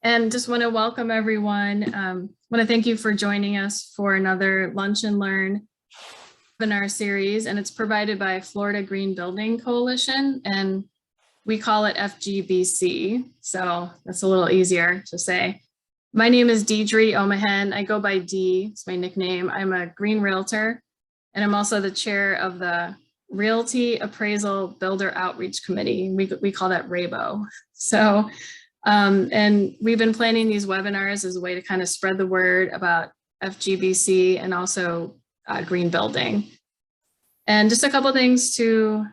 And just want to welcome everyone. Want to thank you for joining us for another Lunch and Learn webinar series, and it's provided by Florida Green Building Coalition, and we call it FGBC, so that's a little easier to say. My name is Deidre Omahen. I go by Dee, it's my nickname. I'm a green realtor, and I'm also the chair of the Realty Appraisal Builder Outreach Committee. We call that RABO. So, and we've been planning these webinars as a way to kind of spread the word about FGBC and also green building. And just a couple things to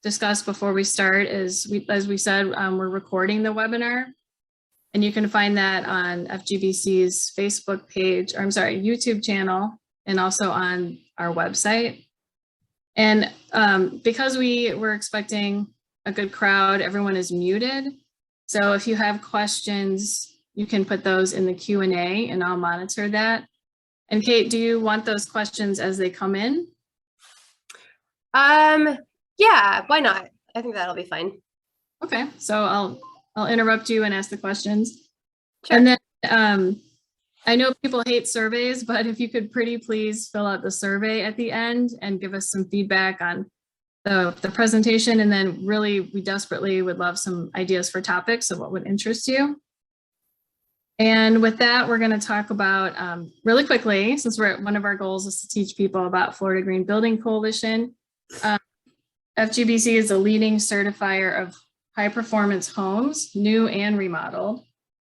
discuss before we start is, as we said, we're recording the webinar, and you can find that on FGBC's Facebook page, or I'm sorry, YouTube channel, and also on our website. And because we were expecting a good crowd, everyone is muted. So if you have questions, you can put those in the Q&A and I'll monitor that. And Kate, do you want those questions as they come in? Yeah, why not? I think that'll be fine. Okay, so I'll interrupt you and ask the questions. Sure. And then I know people hate surveys, but if you could pretty please fill out the survey at the end and give us some feedback on the presentation. And then really, we desperately would love some ideas for topics of what would interest you. And with that, we're going to talk about really quickly, since one of our goals is to teach people about Florida Green Building Coalition. FGBC is a leading certifier of high performance homes, new and remodeled,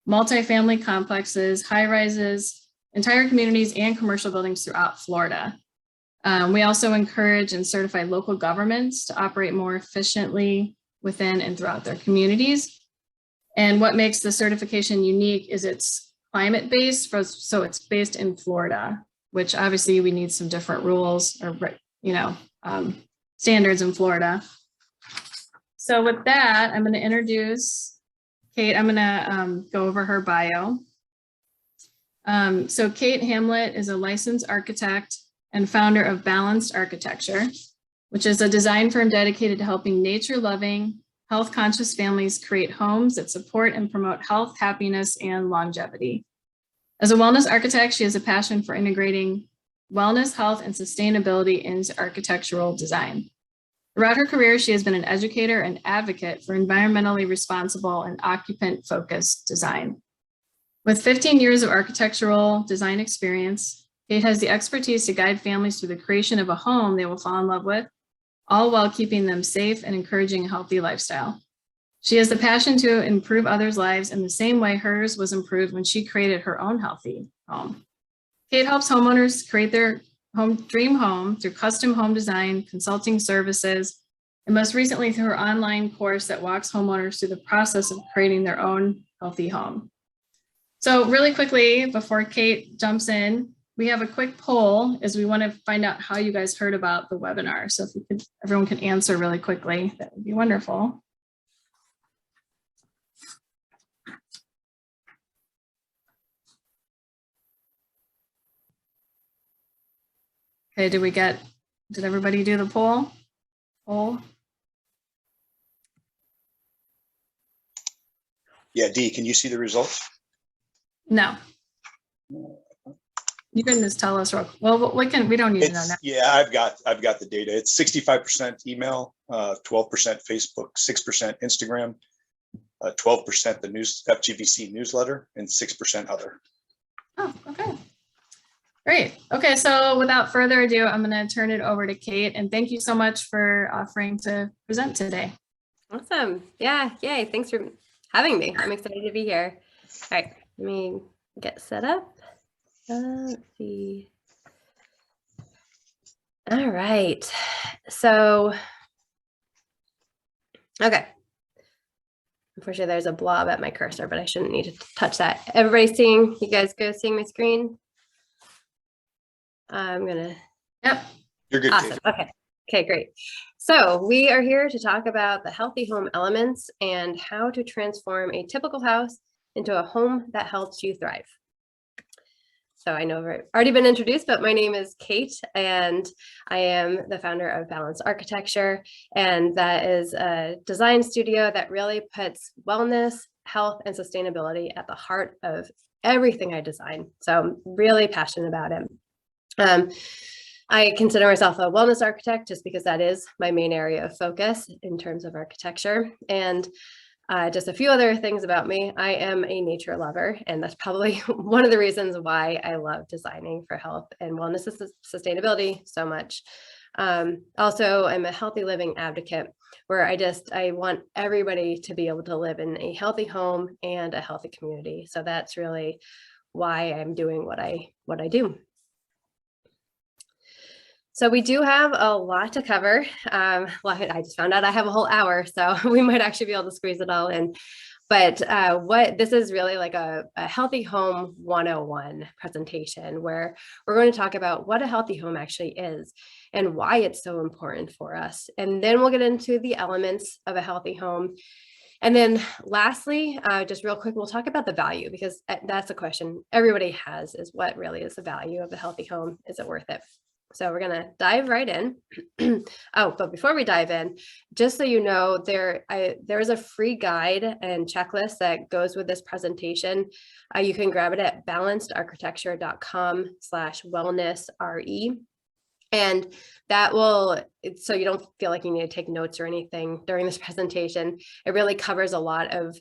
multifamily complexes, high rises, entire communities, and commercial buildings throughout Florida. We also encourage and certify local governments to operate more efficiently within and throughout their communities. And what makes the certification unique is it's climate-based, so it's based in Florida, which obviously we need some different rules or, standards in Florida. So with that, I'm going to introduce Kate. I'm going to go over her bio. So Kate Hamlet is a licensed architect and founder of Balanced Architecture, which is a design firm dedicated to helping nature-loving, health-conscious families create homes that support and promote health, happiness, and longevity. As a wellness architect, she has a passion for integrating wellness, health, and sustainability into architectural design. Throughout her career, she has been an educator and advocate for environmentally responsible and occupant-focused design. With 15 years of architectural design experience, Kate has the expertise to guide families through the creation of a home they will fall in love with, all while keeping them safe and encouraging a healthy lifestyle. She has the passion to improve others' lives in the same way hers was improved when she created her own healthy home. Kate helps homeowners create their dream home through custom home design, consulting services, and most recently through her online course that walks homeowners through the process of creating their own healthy home. So really quickly, before Kate jumps in, we have a quick poll as we want to find out how you guys heard about the webinar. So if everyone can answer really quickly, that would be wonderful. Okay, did everybody do the poll? Yeah, Dee, can you see the results? No. You can just tell us. Well, we don't need to know now. Yeah, I've got the data. It's 65% email, 12% Facebook, 6% Instagram, 12% the FGBC newsletter, and 6% other. Oh, okay. Great. Okay, so without further ado, I'm going to turn it over to Kate, and thank you so much for offering to present today. Awesome. Yeah, yay. Thanks for having me. I'm excited to be here. All right, let me get set up. Let's see. All right. So, okay. Unfortunately, there's a blob at my cursor, but I shouldn't need to touch that. Everybody seeing? You guys go seeing my screen? I'm gonna. Yep. You're good. Awesome. Okay. Okay, great. So we are here to talk about the healthy home elements and how to transform a typical house into a home that helps you thrive. So I know I've already been introduced, but my name is Kate, and I am the founder of Balanced Architecture, and that is a design studio that really puts wellness, health, and sustainability at the heart of everything I design. So I'm really passionate about it. I consider myself a wellness architect just because that is my main area of focus in terms of architecture. And just a few other things about me. I am a nature lover, and that's probably one of the reasons why I love designing for health and wellness and sustainability so much. Also, I'm a healthy living advocate where I want everybody to be able to live in a healthy home and a healthy community. So that's really why I'm doing what I do. So we do have a lot to cover. Well, I just found out I have a whole hour, so we might actually be able to squeeze it all in. But this is really like a healthy home 101 presentation where we're going to talk about what a healthy home actually is and why it's so important for us. And then we'll get into the elements of a healthy home. And then lastly, just real quick, we'll talk about the value, because that's a question everybody has, is what really is the value of a healthy home? Is it worth it? So we're going to dive right in. Oh, but before we dive in, just so you know, there is a free guide and checklist that goes with this presentation. You can grab it at balancedarchitecture.com/wellnessre. And that will, so you don't feel like you need to take notes or anything during this presentation. It really covers a lot of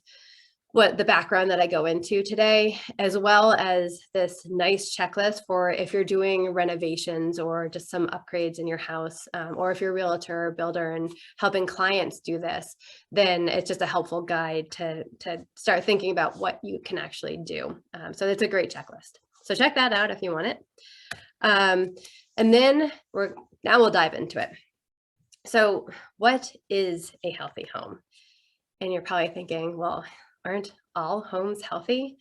what the background that I go into today, as well as this nice checklist for if you're doing renovations or just some upgrades in your house, or if you're a realtor or builder and helping clients do this, then it's just a helpful guide to start thinking about what you can actually do. So it's a great checklist. So check that out if you want it. And then now we'll dive into it. So what is a healthy home? And you're probably thinking, well, aren't all homes healthy?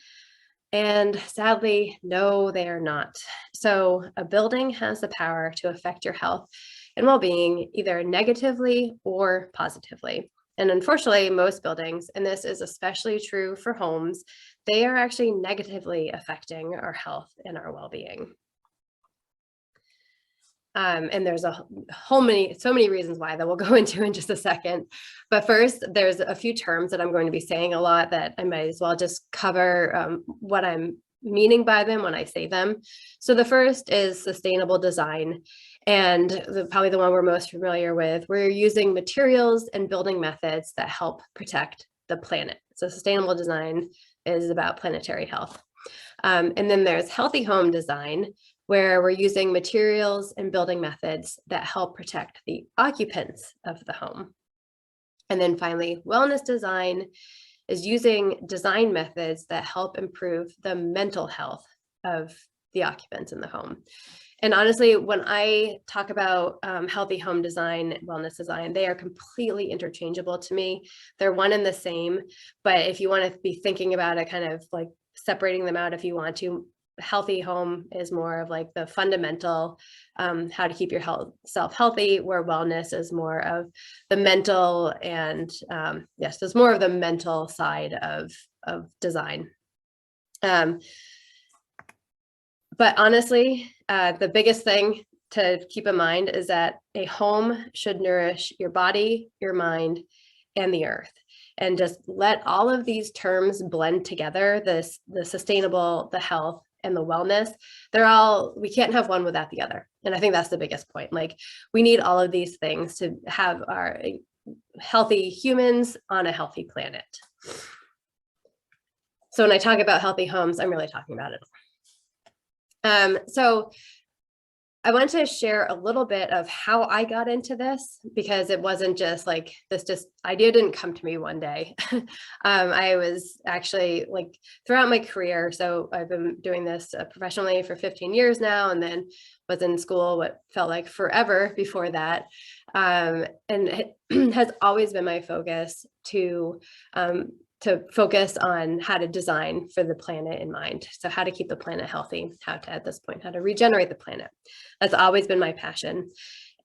And sadly, no, they are not. So a building has the power to affect your health and well-being either negatively or positively. And unfortunately, most buildings, and this is especially true for homes, they are actually negatively affecting our health and our well-being. And there's so many reasons why that we'll go into in just a second. But first, there's a few terms that I'm going to be saying a lot that I might as well just cover what I'm meaning by them when I say them. So the first is sustainable design. And probably the one we're most familiar with, we're using materials and building methods that help protect the planet. So sustainable design is about planetary health. And then there's healthy home design, where we're using materials and building methods that help protect the occupants of the home. And then finally, wellness design is using design methods that help improve the mental health of the occupants in the home. And honestly, when I talk about healthy home design, wellness design, they are completely interchangeable to me. They're one and the same, but if you want to be thinking about it, kind of like separating them out if you want to, healthy home is more of like the fundamental, how to keep yourself healthy, where wellness is more of the mental and yes, there's more of the mental side of design. But honestly, the biggest thing to keep in mind is that a home should nourish your body, your mind, and the earth. And just let all of these terms blend together, the sustainable, the health, and the wellness. We can't have one without the other. And I think that's the biggest point. Like, we need all of these things to have our healthy humans on a healthy planet. So when I talk about healthy homes, I'm really talking about it. So I want to share a little bit of how I got into this, because it wasn't just like this idea didn't come to me one day. I was actually like throughout my career. So I've been doing this professionally for 15 years now, and then was in school what felt like forever before that. And it has always been my focus to focus on how to design for the planet in mind. So how to keep the planet healthy, how to regenerate the planet. That's always been my passion.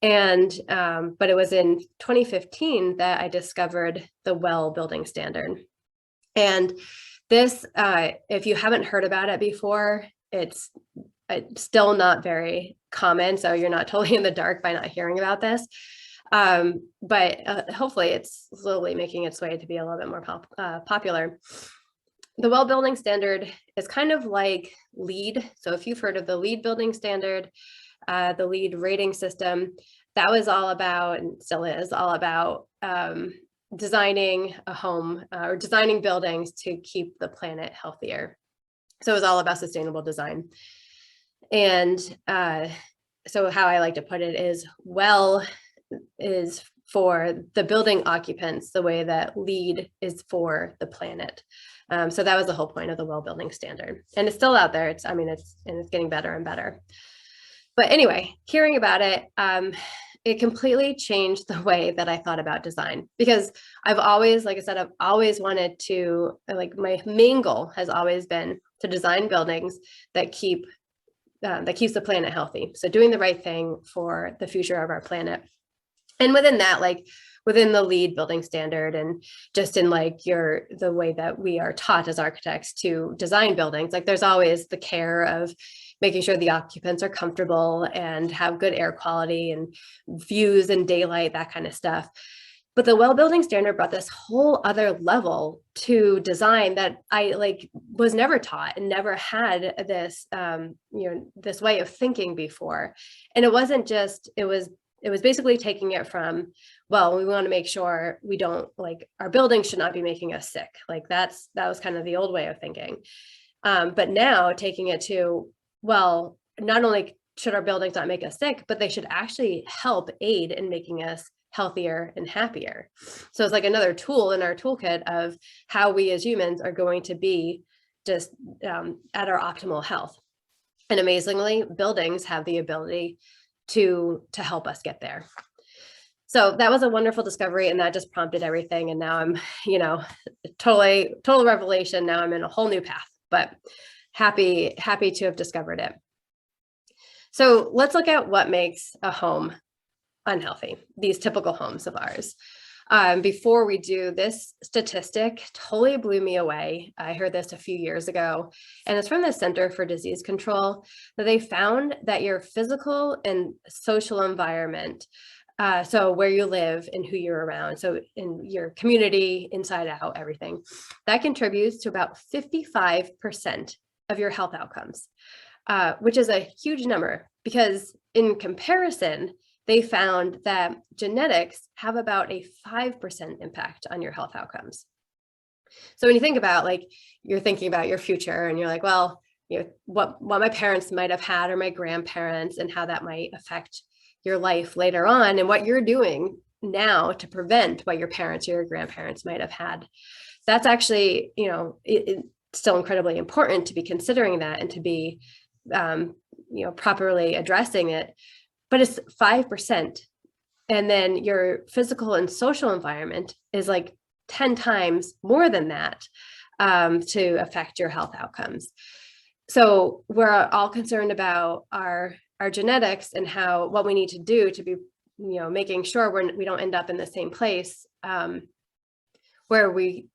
And, but it was in 2015 that I discovered the WELL building standard. And this, if you haven't heard about it before, it's still not very common. So you're not totally in the dark by not hearing about this. But hopefully it's slowly making its way to be a little bit more popular. The WELL building standard is kind of like LEED. So if you've heard of the LEED building standard, the LEED rating system, that was all about, and still is all about, designing a home or designing buildings to keep the planet healthier. So it was all about sustainable design. And so how I like to put it is, WELL is for the building occupants the way that LEED is for the planet. So that was the whole point of the WELL building standard. And it's still out there. It's getting better and better. But anyway, hearing about it, it completely changed the way that I thought about design, because I've always, like I said, I've always wanted to, like, my main goal has always been to design buildings that keeps the planet healthy. So doing the right thing for the future of our planet. And within that, like within the LEED building standard, and just in like the way that we are taught as architects to design buildings, like there's always the care of making sure the occupants are comfortable and have good air quality and views and daylight, that kind of stuff. But the WELL building standard brought this whole other level to design that I was never taught and never had this, this way of thinking before. And it wasn't just, it was basically taking it from, well, we want to make sure we don't, like, our buildings should not be making us sick. Like that was kind of the old way of thinking. But now taking it to, well, not only should our buildings not make us sick, but they should actually help aid in making us healthier and happier. So it's like another tool in our toolkit of how we as humans are going to be just at our optimal health. And amazingly, buildings have the ability to help us get there. So that was a wonderful discovery, and that just prompted everything. And now I'm, total revelation. Now I'm in a whole new path, but happy to have discovered it. So let's look at what makes a home unhealthy, these typical homes of ours. Before we do, this statistic totally blew me away. I heard this a few years ago, and it's from the Center for Disease Control, that they found that your physical and social environment, so where you live and who you're around, so in your community, inside out, everything, that contributes to about 55% of your health outcomes, which is a huge number, because in comparison, they found that genetics have about a 5% impact on your health outcomes. So when you think about, like, you're thinking about your future and you're like, well, what my parents might have had, or my grandparents, and how that might affect your life later on, and what you're doing now to prevent what your parents or your grandparents might have had. That's actually, it's still incredibly important to be considering that and to be, properly addressing it. But it's 5%. And then your physical and social environment is like 10 times more than that to affect your health outcomes. So we're all concerned about our genetics and what we need to do to be, making sure we don't end up in the same place where we,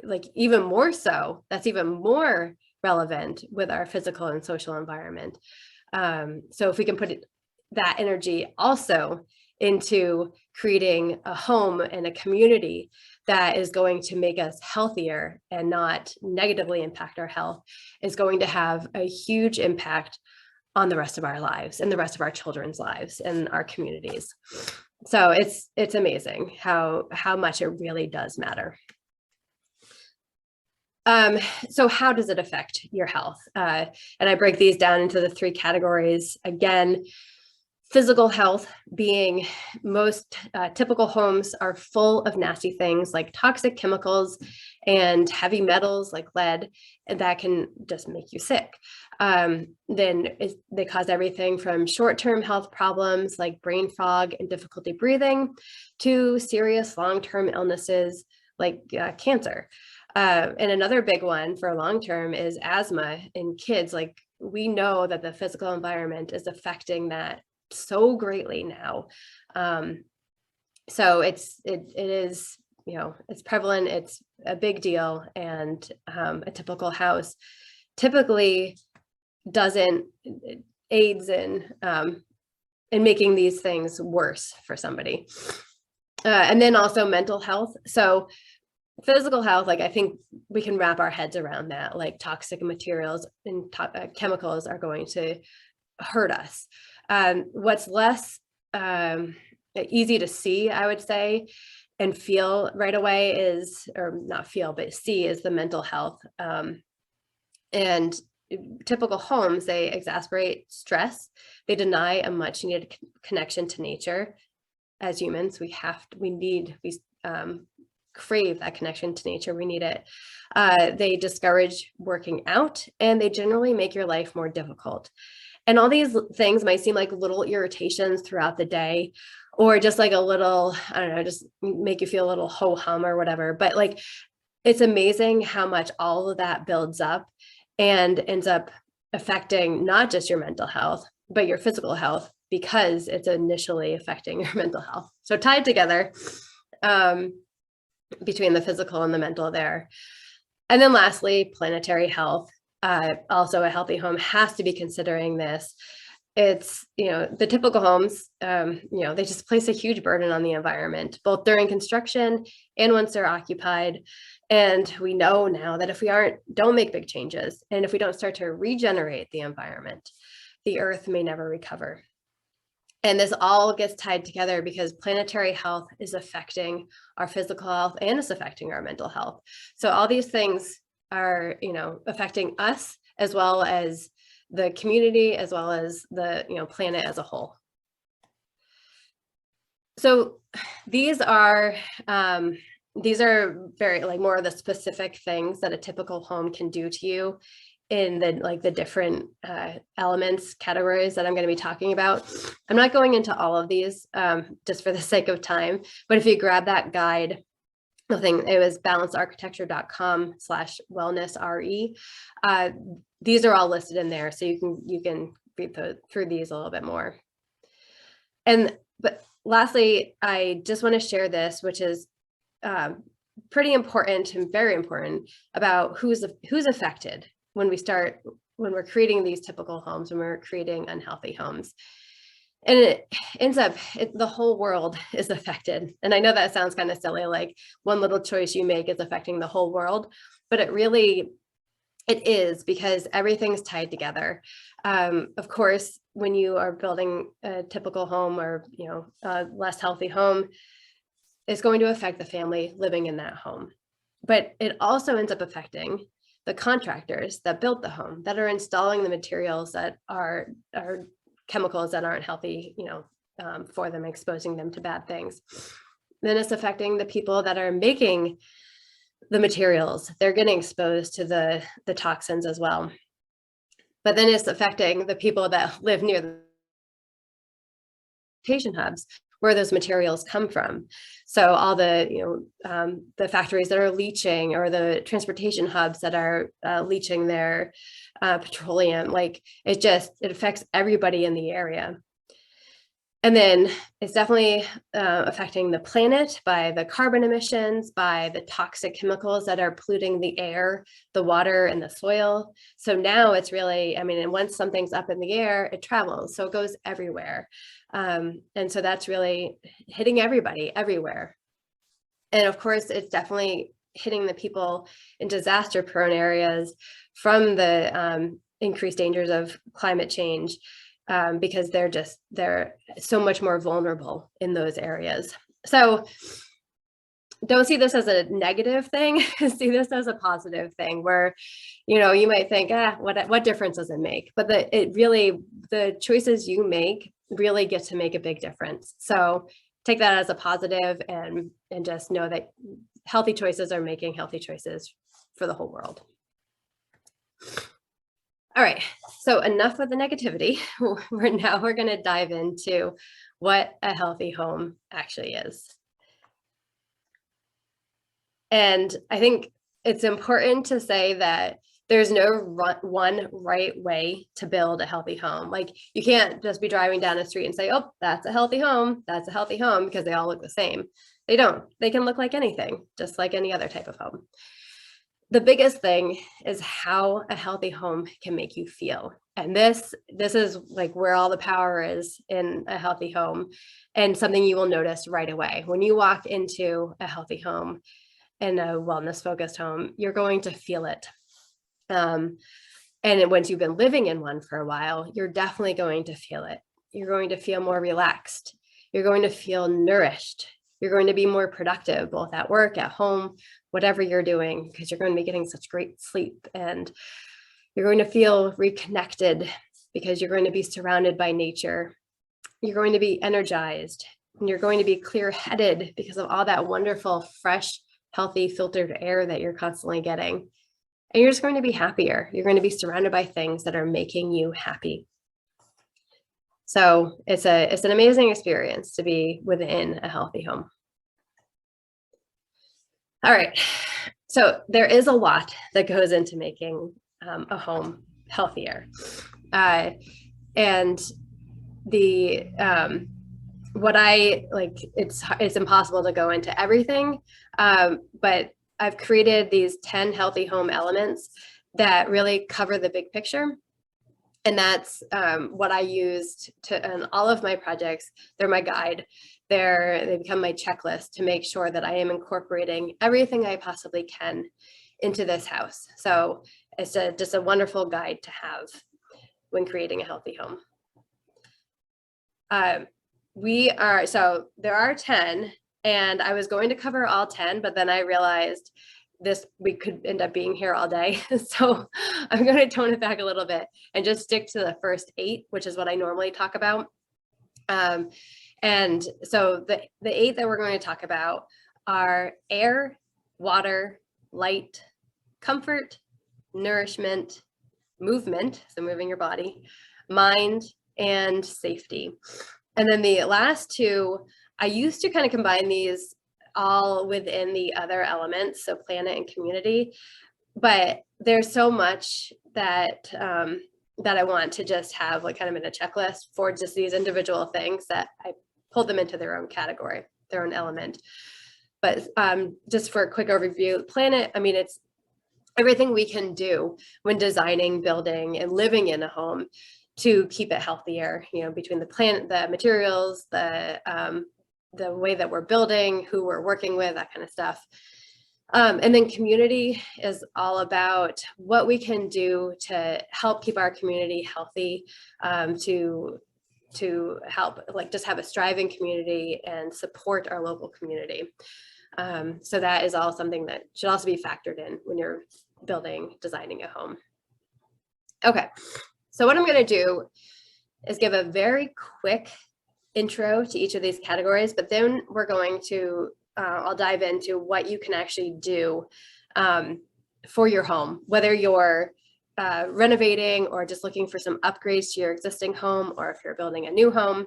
like, even more so, that's even more relevant with our physical and social environment. So if we can put that energy also into creating a home and a community that is going to make us healthier and not negatively impact our health, is going to have a huge impact on the rest of our lives and the rest of our children's lives and our communities. So it's amazing how much it really does matter. So how does it affect your health? And I break these down into the 3 categories. Again, physical health being most typical homes are full of nasty things like toxic chemicals and heavy metals like lead, and that can just make you sick. Then they cause everything from short-term health problems like brain fog and difficulty breathing to serious long-term illnesses like cancer. And another big one for long-term is asthma in kids. Like, we know that the physical environment is affecting that so greatly now. So it is, it's prevalent, it's a big deal. And a typical house typically aids in making these things worse for somebody. And then also mental health. So physical health, like I think we can wrap our heads around that, like toxic materials and chemicals are going to hurt us. What's less easy to see, I would say, and feel right away is, or not feel, but see, is the mental health. And typical homes, they exacerbate stress. They deny a much needed connection to nature. As humans, we crave that connection to nature. We need it. They discourage working out, and they generally make your life more difficult. And all these things might seem like little irritations throughout the day, or just like a little, I don't know, just make you feel a little ho-hum or whatever. But like, it's amazing how much all of that builds up and ends up affecting not just your mental health, but your physical health, because it's initially affecting your mental health. So tied together between the physical and the mental there. And then lastly, planetary health. Also, a healthy home has to be considering this. It's, the typical homes, they just place a huge burden on the environment, both during construction and once they're occupied. And we know now that if we don't make big changes, and if we don't start to regenerate the environment, the earth may never recover. And this all gets tied together because planetary health is affecting our physical health and it's affecting our mental health. So all these things are, affecting us as well as the community, as well as the, planet as a whole. So these are very like more of the specific things that a typical home can do to you in the different elements, categories that I'm going to be talking about. I'm not going into all of these just for the sake of time, but if you grab that guide, it was balancearchitecture.com/wellnessre. These are all listed in there, so you can read through these a little bit more. But lastly, I just want to share this, which is pretty important and very important, about who's affected when we're creating these typical homes, when we're creating unhealthy homes. And it ends up, the whole world is affected. And I know that sounds kind of silly, like one little choice you make is affecting the whole world, but it is, because everything's tied together. Of course, when you are building a typical home or, a less healthy home, it's going to affect the family living in that home. But it also ends up affecting the contractors that built the home, that are installing the materials that are chemicals that aren't healthy, for them, exposing them to bad things. Then it's affecting the people that are making the materials. They're getting exposed to the toxins as well. But then it's affecting the people that live near the transportation hubs where those materials come from. So all the factories that are leaching, or the transportation hubs that are leaching their petroleum, like it affects everybody in the area. And then it's definitely affecting the planet by the carbon emissions, by the toxic chemicals that are polluting the air, the water, and the soil. So now it's really, and once something's up in the air, it travels, so it goes everywhere. And so that's really hitting everybody everywhere. And of course, it's definitely hitting the people in disaster-prone areas from the increased dangers of climate change, because they're so much more vulnerable in those areas. So don't see this as a negative thing, see this as a positive thing, where, you might think, what difference does it make? But the choices you make really get to make a big difference. So take that as a positive, and just know that healthy choices are making healthy choices for the whole world. All right, so enough with the negativity. We're going to dive into what a healthy home actually is. And I think it's important to say that there's no one right way to build a healthy home. Like, you can't just be driving down a street and say, oh, that's a healthy home, that's a healthy home, because they all look the same. They don't. They can look like anything, just like any other type of home. The biggest thing is how a healthy home can make you feel. And this is like where all the power is in a healthy home, and something you will notice right away. When you walk into a healthy home and a wellness focused home, you're going to feel it. And once you've been living in one for a while, you're definitely going to feel it. You're going to feel more relaxed. You're going to feel nourished. You're going to be more productive, both at work, at home, whatever you're doing, because you're going to be getting such great sleep, and you're going to feel reconnected because you're going to be surrounded by nature. You're going to be energized, and you're going to be clear-headed because of all that wonderful, fresh, healthy, filtered air that you're constantly getting. And you're just going to be happier. You're going to be surrounded by things that are making you happy. So it's an amazing experience to be within a healthy home. All right. So there is a lot that goes into making a home healthier. And the what I like, it's impossible to go into everything, but I've created these 10 healthy home elements that really cover the big picture. And that's what I used in all of my projects. They're my guide. They become my checklist to make sure that I am incorporating everything I possibly can into this house. So it's just a wonderful guide to have when creating a healthy home. So there are 10, and I was going to cover all 10, but then I realized we could end up being here all day. So I'm going to tone it back a little bit and just stick to the first 8, which is what I normally talk about. And so the 8 that we're going to talk about are air, water, light, comfort, nourishment, movement, so moving your body, mind, and safety. And then the last 2, I used to kind of combine these all within the other elements, so planet and community, but there's so much that that I want to just have like kind of in a checklist for just these individual things that I pulled them into their own category, their own element. But just for a quick overview, planet, I mean, it's everything we can do when designing, building, and living in a home to keep it healthier, you know, between the planet, the materials, the way that we're building, who we're working with, that kind of stuff. And then community is all about what we can do to help keep our community healthy, to help like just have a thriving community and support our local community. So that is all something that should also be factored in when you're designing a home. Okay, so what I'm going to do is give a very quick intro to each of these categories, but then we're going to, I'll dive into what you can actually do for your home, whether you're renovating or just looking for some upgrades to your existing home, or if you're building a new home.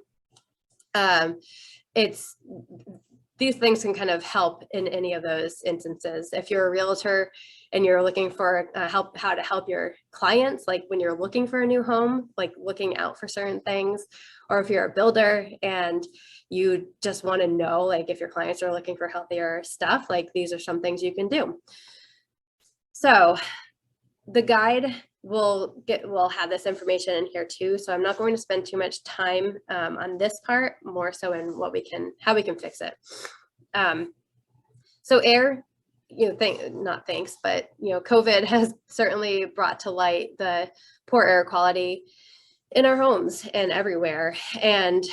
These things can kind of help in any of those instances. If you're a realtor and you're looking for how to help your clients, like when you're looking for a new home, like looking out for certain things, or if you're a builder and you just want to know, like if your clients are looking for healthier stuff, like these are some things you can do. So the guide will have this information in here too. So I'm not going to spend too much time on this part, more so in how we can fix it. So air, you know, COVID has certainly brought to light the poor air quality in our homes and everywhere. And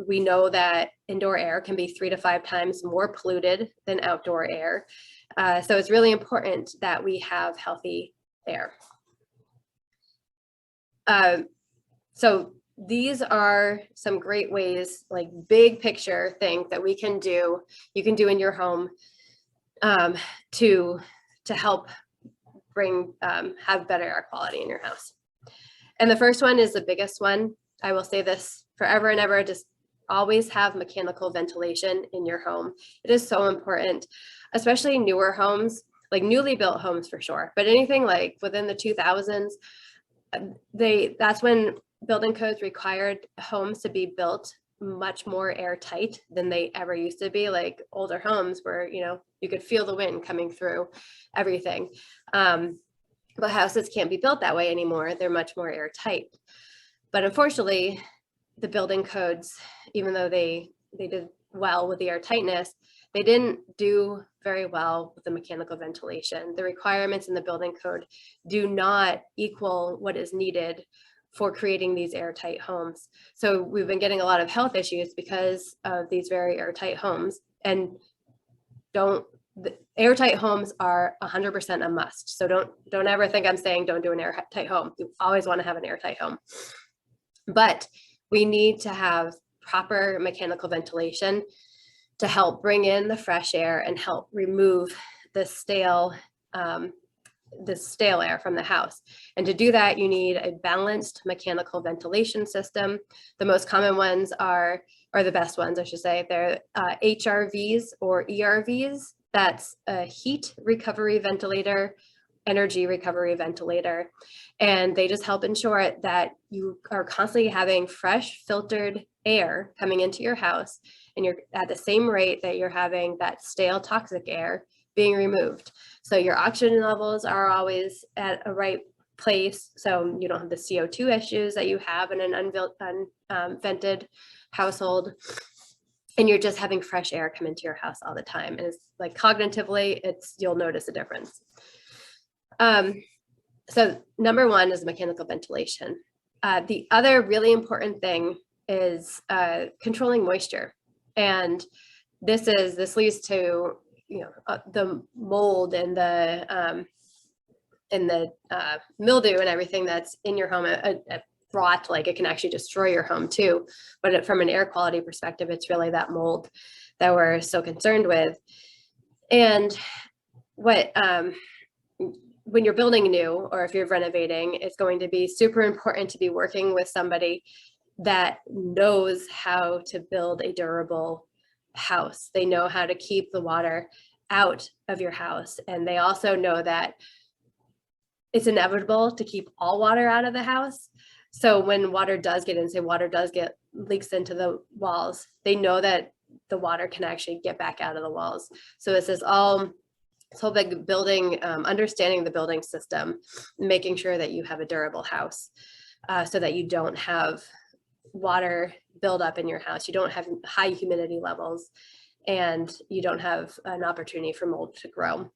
we know that indoor air can be 3 to 5 times more polluted than outdoor air. So it's really important that we have healthy air. So these are some great ways, like big picture things that you can do in your home to help have better air quality in your house. And the first one is the biggest one. I will say this forever and ever, just always have mechanical ventilation in your home. It is so important, especially newer homes, like newly built homes for sure, but anything like within the 2000s, that's when building codes required homes to be built much more airtight than they ever used to be. Like older homes where, you know, you could feel the wind coming through everything. But houses can't be built that way anymore. They're much more airtight. But unfortunately, the building codes, even though they did well with the airtightness, they didn't do very well with the mechanical ventilation. The requirements in the building code do not equal what is needed for creating these airtight homes. So we've been getting a lot of health issues because of these very airtight homes. And airtight homes are 100% a must. So don't ever think I'm saying don't do an airtight home. You always want to have an airtight home. But we need to have proper mechanical ventilation to help bring in the fresh air and help remove the stale air from the house. And to do that, you need a balanced mechanical ventilation system. The most common ones are the best ones, I should say. They're HRVs or ERVs. That's a heat recovery ventilator, energy recovery ventilator. And they just help ensure that you are constantly having fresh filtered air coming into your house, and you're at the same rate that you're having that stale toxic air being removed. So your oxygen levels are always at a right place, so you don't have the CO2 issues that you have in an unvented household. And you're just having fresh air come into your house all the time. And it's like cognitively, you'll notice a difference. So number one is mechanical ventilation. The other really important thing is controlling moisture. And this leads to, the mold and the mildew and everything that's in your home. Rot, like it can actually destroy your home too. But from an air quality perspective, it's really that mold that we're so concerned with. And when you're building new, or if you're renovating, it's going to be super important to be working with somebody that knows how to build a durable house. They know how to keep the water out of your house. And they also know that it's inevitable to keep all water out of the house. So when water does get in, say water does get leaks into the walls, they know that the water can actually get back out of the walls. So this is all big building, understanding the building system, making sure that you have a durable house, so that you don't have water build up in your house, you don't have high humidity levels, and you don't have an opportunity for mold to grow.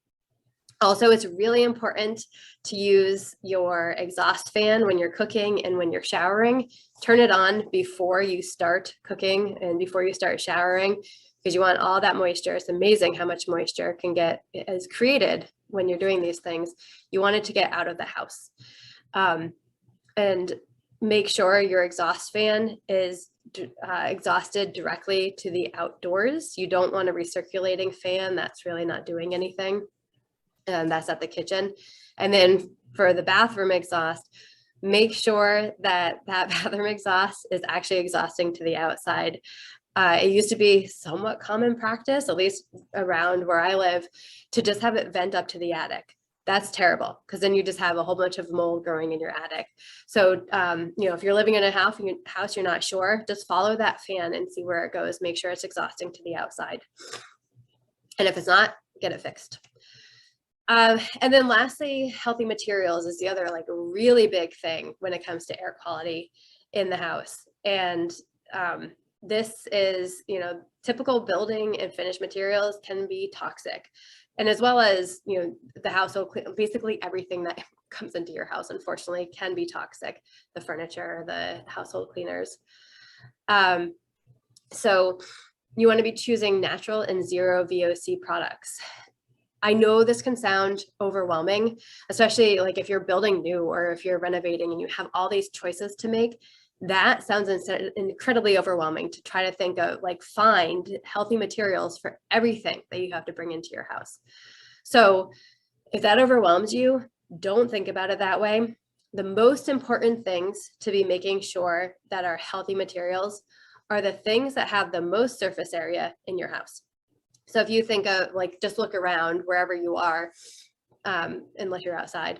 Also, it's really important to use your exhaust fan when you're cooking and when you're showering. Turn it on before you start cooking and before you start showering, because you want all that moisture. It's amazing how much moisture is created when you're doing these things. You want it to get out of the house. And make sure your exhaust fan is exhausted directly to the outdoors. You don't want a recirculating fan. That's really not doing anything. And that's at the kitchen. And then for the bathroom exhaust, make sure that bathroom exhaust is actually exhausting to the outside. It used to be somewhat common practice, at least around where I live, to just have it vent up to the attic. That's terrible, because then you just have a whole bunch of mold growing in your attic. So, if you're living in a house you're not sure, just follow that fan and see where it goes. Make sure it's exhausting to the outside. And if it's not, get it fixed. And then lastly, healthy materials is the other really big thing when it comes to air quality in the house. And this is, typical building and finished materials can be toxic. And as well as, the household, basically everything that comes into your house, unfortunately, can be toxic. The furniture, the household cleaners. So you want to be choosing natural and zero VOC products. I know this can sound overwhelming, especially if you're building new or if you're renovating and you have all these choices to make. That sounds incredibly overwhelming to try to think of find healthy materials for everything that you have to bring into your house. So if that overwhelms you, don't think about it that way. The most important things to be making sure that are healthy materials are the things that have the most surface area in your house. So if you think of just look around wherever you are, unless you're outside,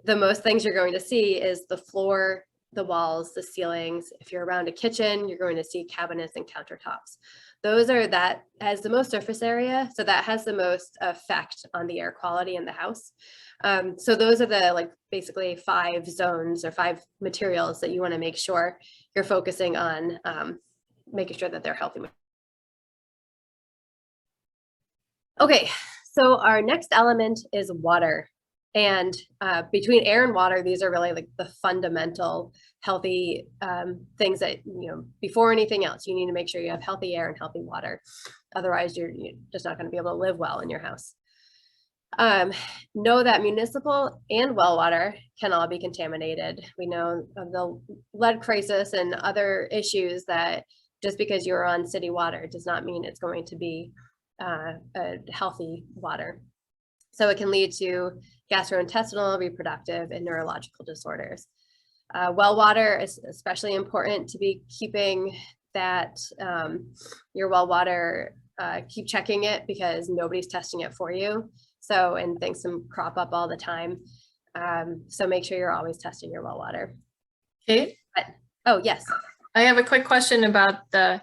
the most things you're going to see is the floor, the walls, the ceilings. If you're around a kitchen, you're going to see cabinets and countertops. that has the most surface area. So that has the most effect on the air quality in the house. So those are the like basically 5 zones or 5 materials that you want to make sure you're focusing on, making sure that they're healthy. Okay, so our next element is water. And between air and water, these are really like the fundamental healthy things that, before anything else, you need to make sure you have healthy air and healthy water. Otherwise, you're just not going to be able to live well in your house. Know that municipal and well water can all be contaminated. We know of the lead crisis and other issues that just because you're on city water does not mean it's going to be a healthy water. So it can lead to gastrointestinal, reproductive, and neurological disorders. Well water is especially important to be keeping that, your well water, keep checking it because nobody's testing it for you. So, and things can crop up all the time. So make sure you're always testing your well water. Kate? Oh, yes. I have a quick question about the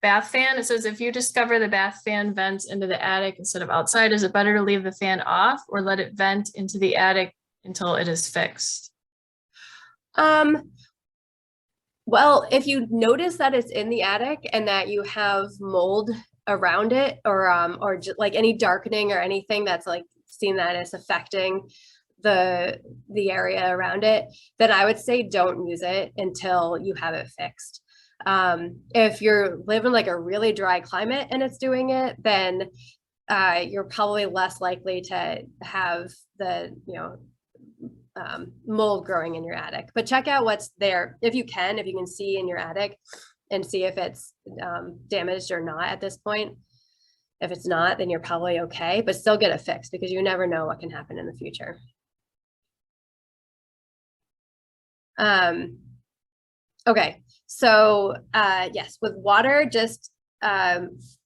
bath fan. It says if you discover the bath fan vents into the attic instead of outside, is it better to leave the fan off or let it vent into the attic until it is fixed? Well, if you notice that it's in the attic and that you have mold around it, or like any darkening or anything that's like seen that it's affecting the area around it, then I would say don't use it until you have it fixed. If you're living like a really dry climate and it's doing it, then you're probably less likely to have the mold growing in your attic. But check out what's there if you can see in your attic and see if it's damaged or not at this point. If it's not, then you're probably okay, but still get it fixed because you never know what can happen in the future. Okay, so yes, with water, just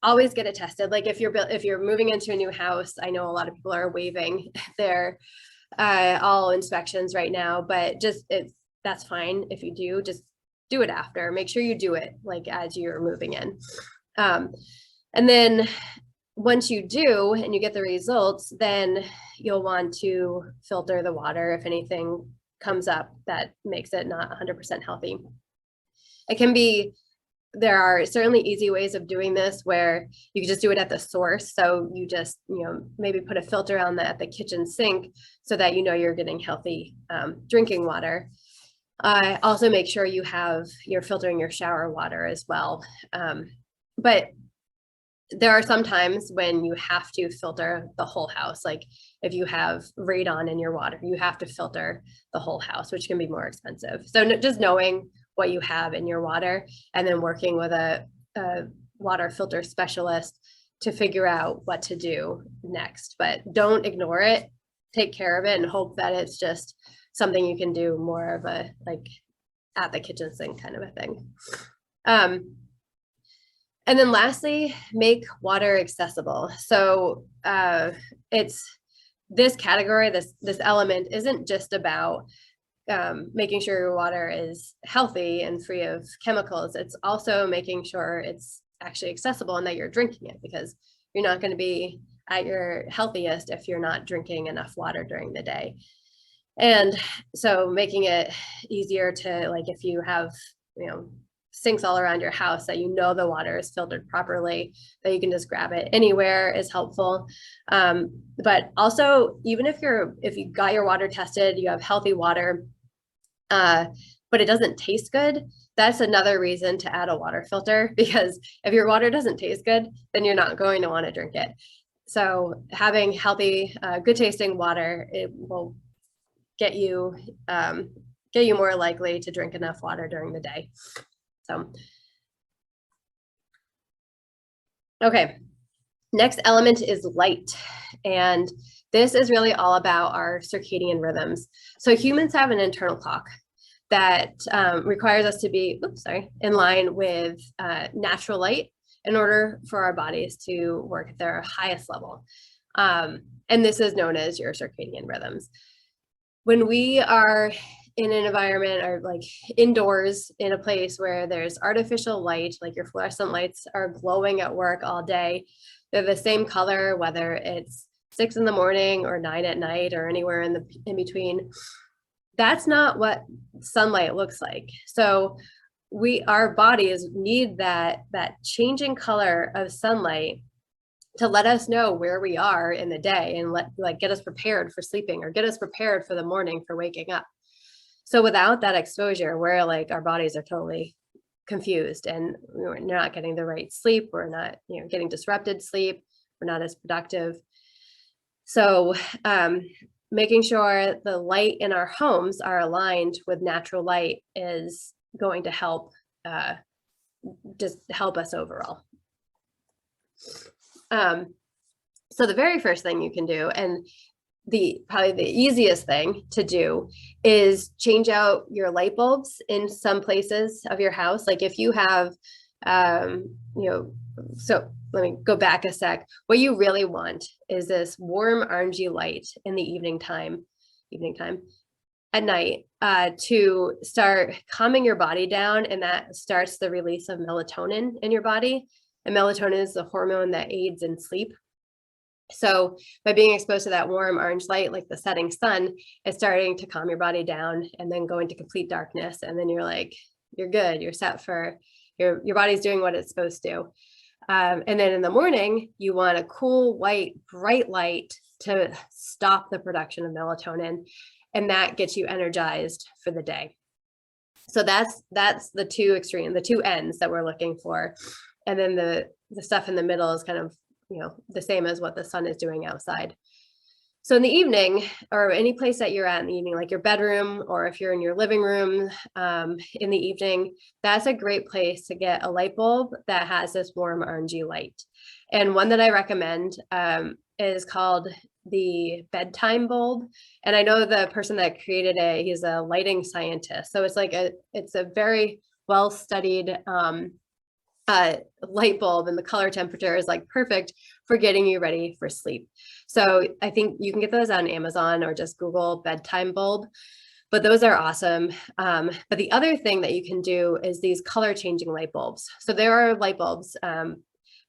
always get it tested. Like if you're moving into a new house, I know a lot of people are waiving their all inspections right now, but that's fine if you do. Just do it after. Make sure you do it like as you're moving in. And then once you do and you get the results, then you'll want to filter the water if anything comes up that makes it not 100% healthy. There are certainly easy ways of doing this where you can just do it at the source. So you just, maybe put a filter on at the kitchen sink so that you're getting healthy drinking water. Also make sure you're filtering your shower water as well. But there are some times when you have to filter the whole house. Like if you have radon in your water, you have to filter the whole house, which can be more expensive. So just knowing what you have in your water and then working with a water filter specialist to figure out what to do next. But don't ignore it, take care of it, and hope that it's just something you can do more of a like at the kitchen sink kind of a thing. And then lastly, make water accessible. So it's this category, this element isn't just about making sure your water is healthy and free of chemicals. It's also making sure it's actually accessible and that you're drinking it, because you're not going to be at your healthiest if you're not drinking enough water during the day. And so making it easier to, like, if you have, sinks all around your house, that the water is filtered properly, that you can just grab it anywhere is helpful. But also, even if you got your water tested, you have healthy water, but it doesn't taste good, that's another reason to add a water filter, because if your water doesn't taste good, then you're not going to want to drink it. So having healthy, good tasting water, it will get you more likely to drink enough water during the day. So, okay, next element is light. And this is really all about our circadian rhythms. So humans have an internal clock that requires us to be, in line with natural light in order for our bodies to work at their highest level. And this is known as your circadian rhythms. when we are in an environment or like indoors in a place where there's artificial light, like your fluorescent lights are glowing at work all day, they're the same color, whether it's 6 in the morning or 9 at night or anywhere in between. That's not what sunlight looks like. So our bodies need that changing color of sunlight to let us know where we are in the day and get us prepared for sleeping or get us prepared for the morning for waking up. So without that exposure, we're like, our bodies are totally confused and we're not getting the right sleep. We're not, getting disrupted sleep. We're not as productive. So making sure the light in our homes are aligned with natural light is going to help just help us overall. So the very first thing you can do, and probably the easiest thing to do, is change out your light bulbs in some places of your house. Like if you have, so let me go back a sec. What you really want is this warm orangey light in the evening time at night to start calming your body down, and that starts the release of melatonin in your body. And melatonin is the hormone that aids in sleep. So by being exposed to that warm orange light, like the setting sun, it's starting to calm your body down and then go into complete darkness. And then you're like, you're good. You're set for your body's doing what it's supposed to. And then in the morning, you want a cool, white, bright light to stop the production of melatonin. And that gets you energized for the day. So that's the two ends that we're looking for. And then the stuff in the middle is kind of, the same as what the sun is doing outside. So in the evening, or any place that you're at in the evening, like your bedroom, or if you're in your living room in the evening, that's a great place to get a light bulb that has this warm orangey light. And one that I recommend is called the Bedtime Bulb. And I know the person that created it, he's a lighting scientist. So it's a very well-studied light bulb, and the color temperature is like perfect for getting you ready for sleep. So I think you can get those on Amazon or just Google Bedtime Bulb, but those are awesome. But the other thing that you can do is these color changing light bulbs. So there are light bulbs,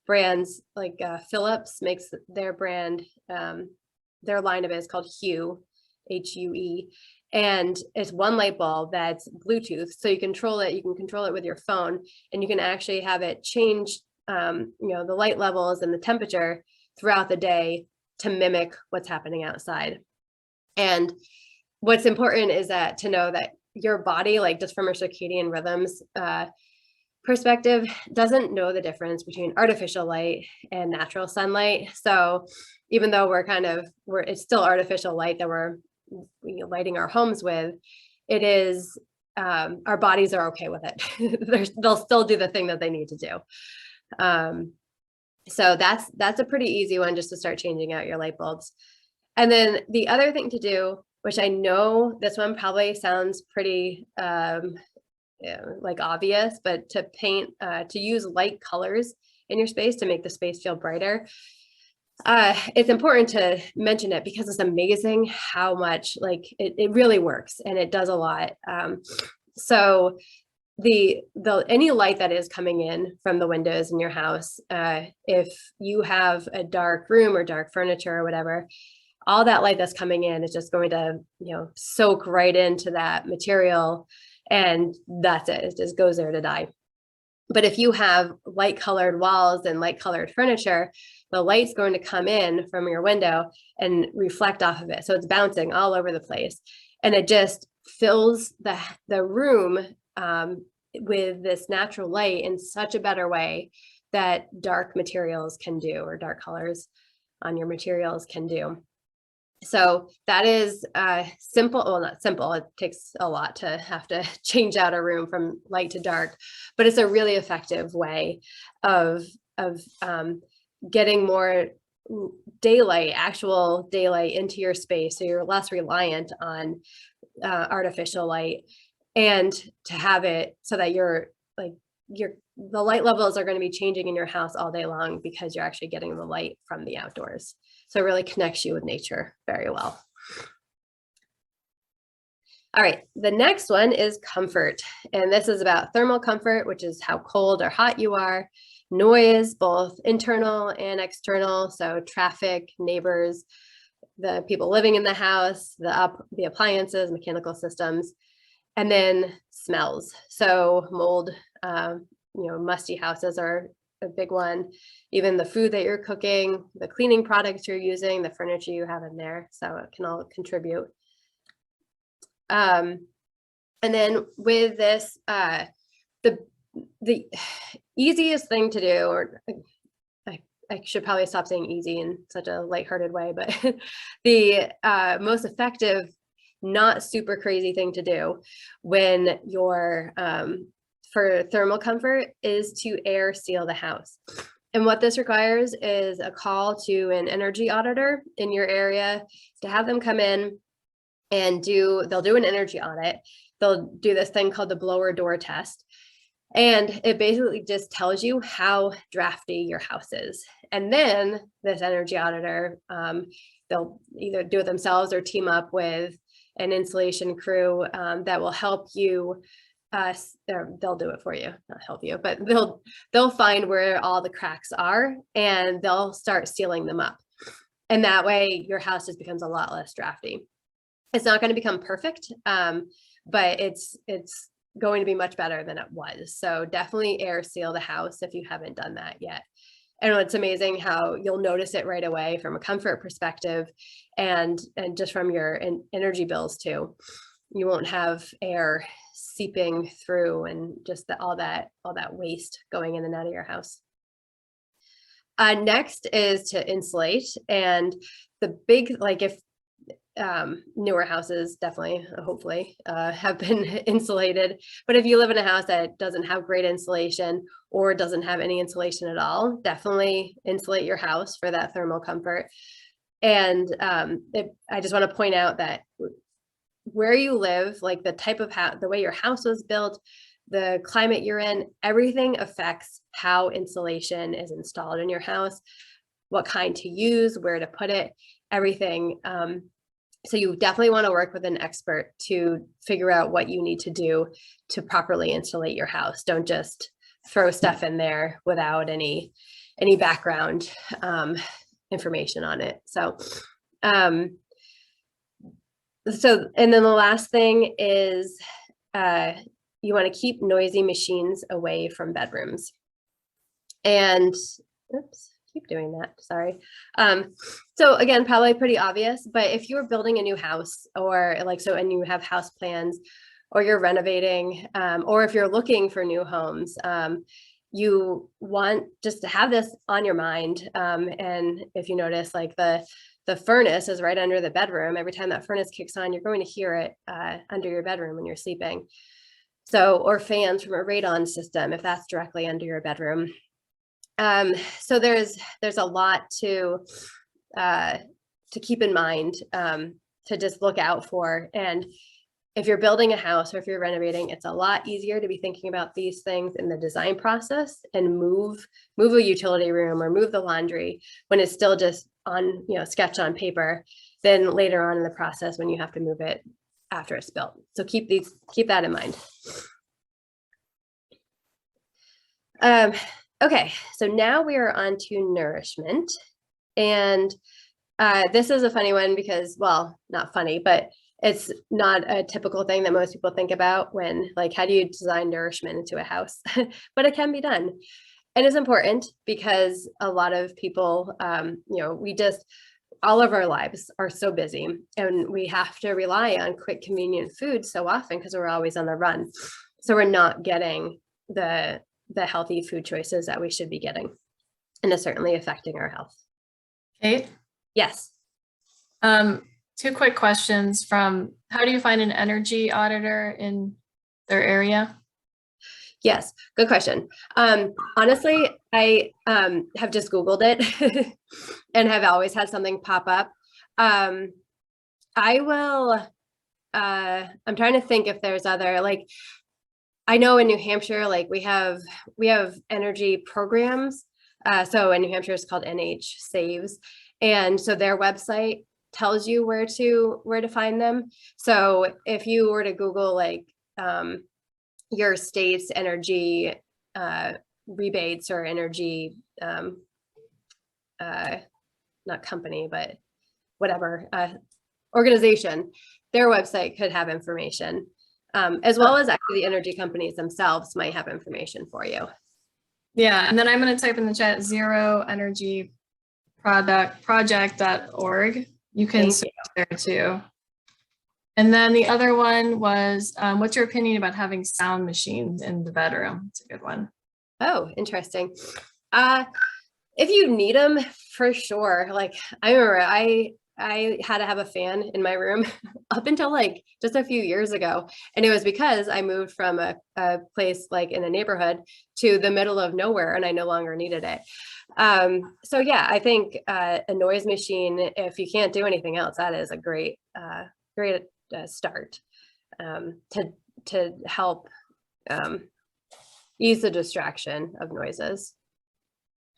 brands like Philips makes their brand, their line of it is called Hue, H-U-E. And it's one light bulb that's Bluetooth. So you can control it with your phone, and you can actually have it change, the light levels and the temperature throughout the day to mimic what's happening outside. And what's important is to know that your body, like just from a circadian rhythms perspective, doesn't know the difference between artificial light and natural sunlight. So even though it's still artificial light that we're lighting our homes with, it is our bodies are okay with it. They'll still do the thing that they need to do. So that's a pretty easy one, just to start changing out your light bulbs. And then the other thing to do, which I know this one probably sounds pretty like obvious, but to use light colors in your space to make the space feel brighter. It's important to mention it because it's amazing how much it really works, and it does a lot. So any light that is coming in from the windows in your house, if you have a dark room or dark furniture or whatever, all that light that's coming in is just going to, soak right into that material, and that's it. It just goes there to die. But if you have light colored walls and light colored furniture, the light's going to come in from your window and reflect off of it. So it's bouncing all over the place. And it just fills the room with this natural light in such a better way that dark materials can do, or dark colors on your materials can do. So that is simple. Well, not simple. It takes a lot to have to change out a room from light to dark, but it's a really effective way of getting more daylight, actual daylight into your space, so you're less reliant on artificial light, and to have it so that the light levels are going to be changing in your house all day long because you're actually getting the light from the outdoors. So it really connects you with nature very well. All right, the next one is comfort. And this is about thermal comfort, which is how cold or hot you are. Noise, both internal and external. So traffic, neighbors, the people living in the house, the appliances, mechanical systems, and then smells. So mold, musty houses are a big one. Even the food that you're cooking, the cleaning products you're using, the furniture you have in there. So it can all contribute. And then with this, the easiest thing to do, or I should probably stop saying easy in such a lighthearted way, but the most effective, not super crazy thing to do when you're for thermal comfort is to air seal the house. And what this requires is a call to an energy auditor in your area to have them come in and they'll do an energy audit. They'll do this thing called the blower door test. And it basically just tells you how drafty your house is. And then this energy auditor, they'll either do it themselves or team up with an insulation crew that will help you. They'll do it for you, not help you, but they'll find where all the cracks are and they'll start sealing them up. And that way your house just becomes a lot less drafty. It's not going to become perfect, but it's going to be much better than it was. So definitely air seal the house if you haven't done that yet. And it's amazing how you'll notice it right away from a comfort perspective and just from your energy bills too. You won't have air seeping through and just all that waste going in and out of your house. Next is to insulate, and the big, like if newer houses definitely, hopefully, have been insulated. But if you live in a house that doesn't have great insulation or doesn't have any insulation at all, definitely insulate your house for that thermal comfort. And I just want to point out that where you live, like the type of house, the way your house was built, the climate you're in, everything affects how insulation is installed in your house, what kind to use, where to put it, everything. So you definitely want to work with an expert to figure out what you need to do to properly insulate your house. Don't just throw stuff in there without any background information on it. So, and then the last thing is you want to keep noisy machines away from bedrooms. And oops. Keep doing that, sorry. So again, probably pretty obvious, but if you're building a new house or and you have house plans or you're renovating, or if you're looking for new homes, you want just to have this on your mind. And if you notice, like the furnace is right under the bedroom, every time that furnace kicks on, you're going to hear it under your bedroom when you're sleeping. So, or fans from a radon system, if that's directly under your bedroom. So there's a lot to keep in mind, to just look out for. And if you're building a house or if you're renovating, it's a lot easier to be thinking about these things in the design process and move a utility room or move the laundry when it's still just on, sketch on paper, than later on in the process when you have to move it after it's built. So keep that in mind. Okay, so now we are on to nourishment. And this is a funny one because, well, not funny, but it's not a typical thing that most people think about when, like, how do you design nourishment into a house? But it can be done. And it's important because a lot of people, all of our lives are so busy and we have to rely on quick, convenient food so often because we're always on the run. So we're not getting the healthy food choices that we should be getting. And it's certainly affecting our health. Kate? Yes. 2 quick questions from, how do you find an energy auditor in their area? Yes, good question. Honestly, I have just Googled it and have always had something pop up. I'm trying to think if there's other, like, I know in New Hampshire, like we have energy programs. So in New Hampshire, it's called NH Saves. And so their website tells you where to find them. So if you were to Google like your state's energy rebates or energy, not company, but whatever organization, their website could have information, as well as actually the energy companies themselves might have information for you. Yeah, and then I'm going to type in the chat zeroenergyproject.org. You can search there too. And then the other one was, what's your opinion about having sound machines in the bedroom? It's a good one. Oh, interesting. If you need them, for sure. Like I remember I had to have a fan in my room up until like just a few years ago. And it was because I moved from a place like in a neighborhood to the middle of nowhere and I no longer needed it. So yeah, I think a noise machine, if you can't do anything else, that is a great start to help ease the distraction of noises.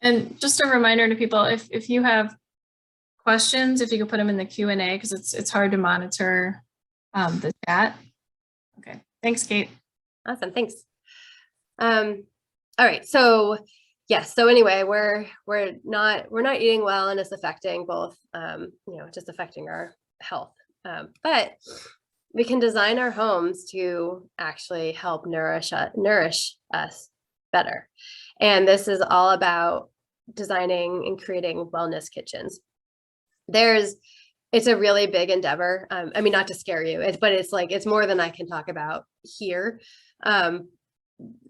And just a reminder to people, if you have questions, if you could put them in the Q&A, because it's hard to monitor the chat. Okay, thanks, Kate. Awesome, thanks. All right, so yes, so anyway, we're not eating well, and it's affecting both, just affecting our health. But we can design our homes to actually help nourish us better. And this is all about designing and creating wellness kitchens. It's a really big endeavor. I mean, not to scare you, but it's more than I can talk about here.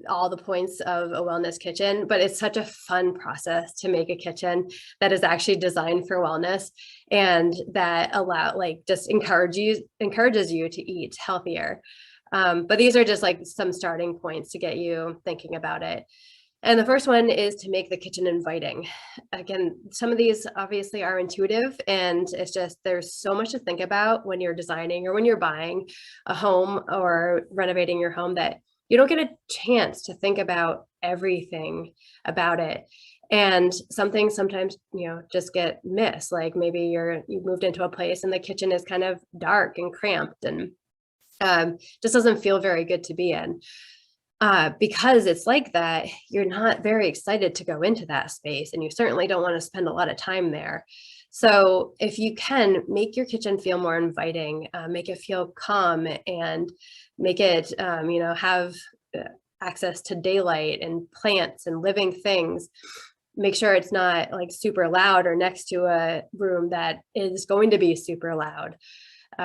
All the points of a wellness kitchen, but it's such a fun process to make a kitchen that is actually designed for wellness and that just encourages you to eat healthier. But these are just like some starting points to get you thinking about it. And the first one is to make the kitchen inviting. Again, some of these obviously are intuitive, and it's just there's so much to think about when you're designing or when you're buying a home or renovating your home that you don't get a chance to think about everything about it. And some things sometimes, just get missed. Like maybe you moved into a place and the kitchen is kind of dark and cramped and just doesn't feel very good to be in. Because it's like that, you're not very excited to go into that space, and you certainly don't want to spend a lot of time there. So if you can make your kitchen feel more inviting, make it feel calm, and make it, have access to daylight and plants and living things. Make sure it's not like super loud or next to a room that is going to be super loud.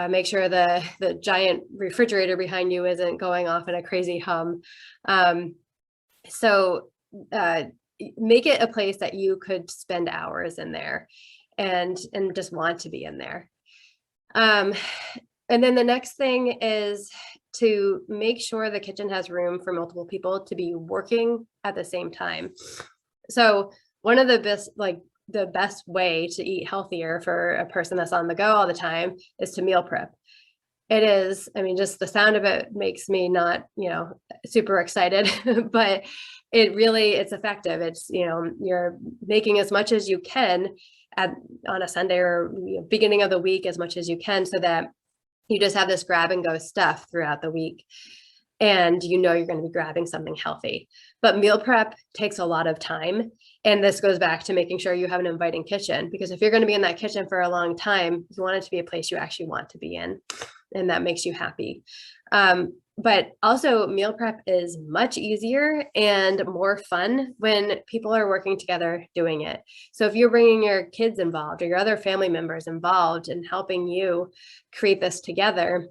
Make sure the giant refrigerator behind you isn't going off in a crazy hum. So make it a place that you could spend hours in there and just want to be in there. And then the next thing is to make sure the kitchen has room for multiple people to be working at the same time. So one of the best way to eat healthier for a person that's on the go all the time is to meal prep. It is, just the sound of it makes me not, super excited, but it's effective. It's, you're making as much as you can on a Sunday or beginning of the week, as much as you can, so that you just have this grab and go stuff throughout the week. And you're going to be grabbing something healthy. But meal prep takes a lot of time. And this goes back to making sure you have an inviting kitchen, because if you're going to be in that kitchen for a long time, you want it to be a place you actually want to be in, and that makes you happy. But also meal prep is much easier and more fun when people are working together doing it. So if you're bringing your kids involved or your other family members involved in helping you create this together,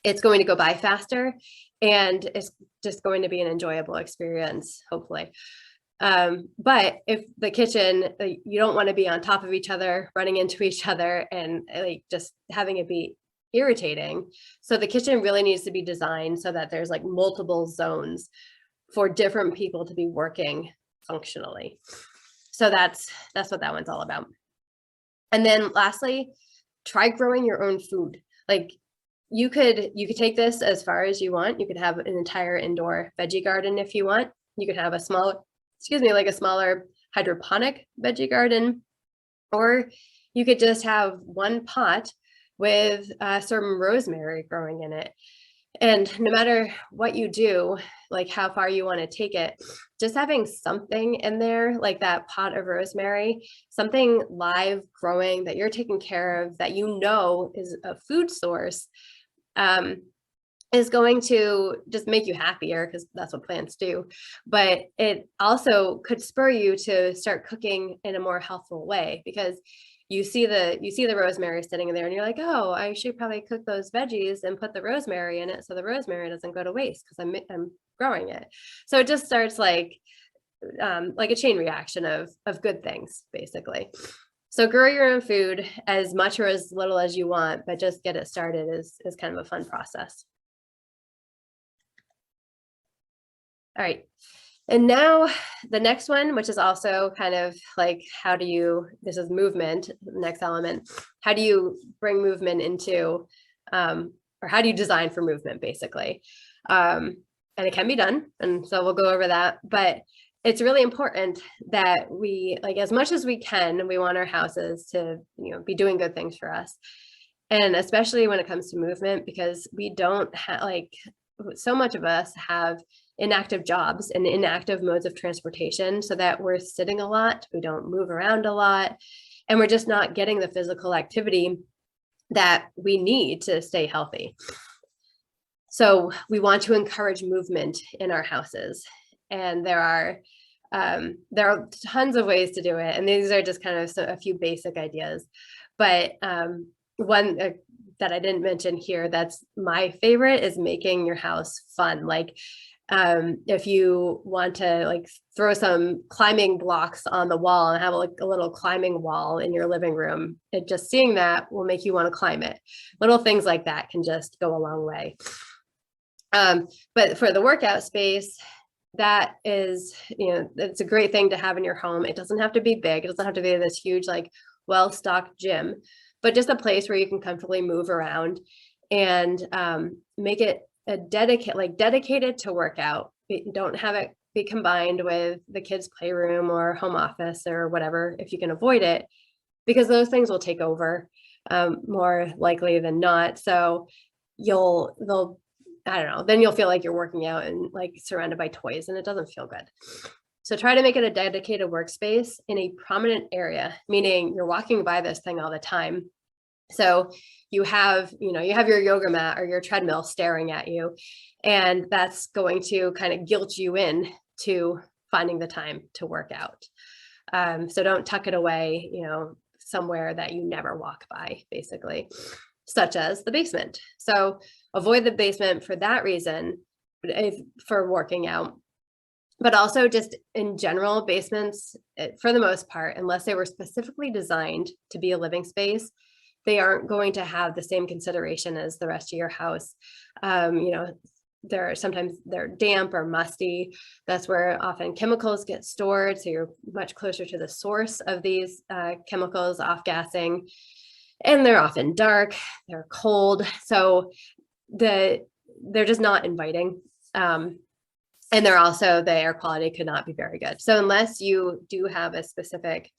it's going to go by faster, and it's just going to be an enjoyable experience, hopefully. But if the kitchen, you don't want to be on top of each other, running into each other, and just having it be irritating. So the kitchen really needs to be designed so that there's multiple zones for different people to be working functionally. So that's what that one's all about. And then lastly, try growing your own food. You could take this as far as you want. You could have an entire indoor veggie garden if you want. You could have a smaller hydroponic veggie garden, or you could just have one pot with some rosemary growing in it. And no matter what you do, like how far you want to take it, just having something in there, like that pot of rosemary, something live growing that you're taking care of, that you know is a food source, is going to just make you happier, because that's what plants do. But it also could spur you to start cooking in a more healthful way, because you see the rosemary sitting in there and you're like, oh, I should probably cook those veggies and put the rosemary in it so the rosemary doesn't go to waste because I'm growing it. So it just starts like a chain reaction of good things, basically. So grow your own food as much or as little as you want, but just get it started is kind of a fun process. All right. And now the next one, which is also kind of like, this is movement, next element, how do you bring movement into, or how do you design for movement, basically? And it can be done. And so we'll go over that, but it's really important that we, like, as much as we can, we want our houses to, be doing good things for us. And especially when it comes to movement, because we don't have, like, so much of us have inactive jobs and inactive modes of transportation, so that we're sitting a lot, we don't move around a lot, and we're just not getting the physical activity that we need to stay healthy. So we want to encourage movement in our houses, and there are tons of ways to do it, and these are just kind of a few basic ideas. But one that I didn't mention here that's my favorite is making your house fun. Like, if you want to, like, throw some climbing blocks on the wall and have like a little climbing wall in your living room, just seeing that will make you want to climb it. Little things like that can just go a long way. But for the workout space, that is, it's a great thing to have in your home. It doesn't have to be big. It doesn't have to be this huge, like, well-stocked gym, but just a place where you can comfortably move around and make it dedicated to workout. Don't have it be combined with the kids' playroom or home office or whatever, if you can avoid it, because those things will take over more likely than not. So I don't know, then you'll feel like you're working out and like surrounded by toys, and it doesn't feel good. So try to make it a dedicated workspace in a prominent area, meaning you're walking by this thing all the time. So you have your yoga mat or your treadmill staring at you, and that's going to kind of guilt you in to finding the time to work out. So don't tuck it away, somewhere that you never walk by, basically, such as the basement. So avoid the basement for that reason, for working out. But also just in general, basements, for the most part, unless they were specifically designed to be a living space, they aren't going to have the same consideration as the rest of your house. Sometimes they're damp or musty. That's where often chemicals get stored. So you're much closer to the source of these chemicals off-gassing. And they're often dark, they're cold. So they're just not inviting. And the air quality could not be very good. So unless you do have a specific,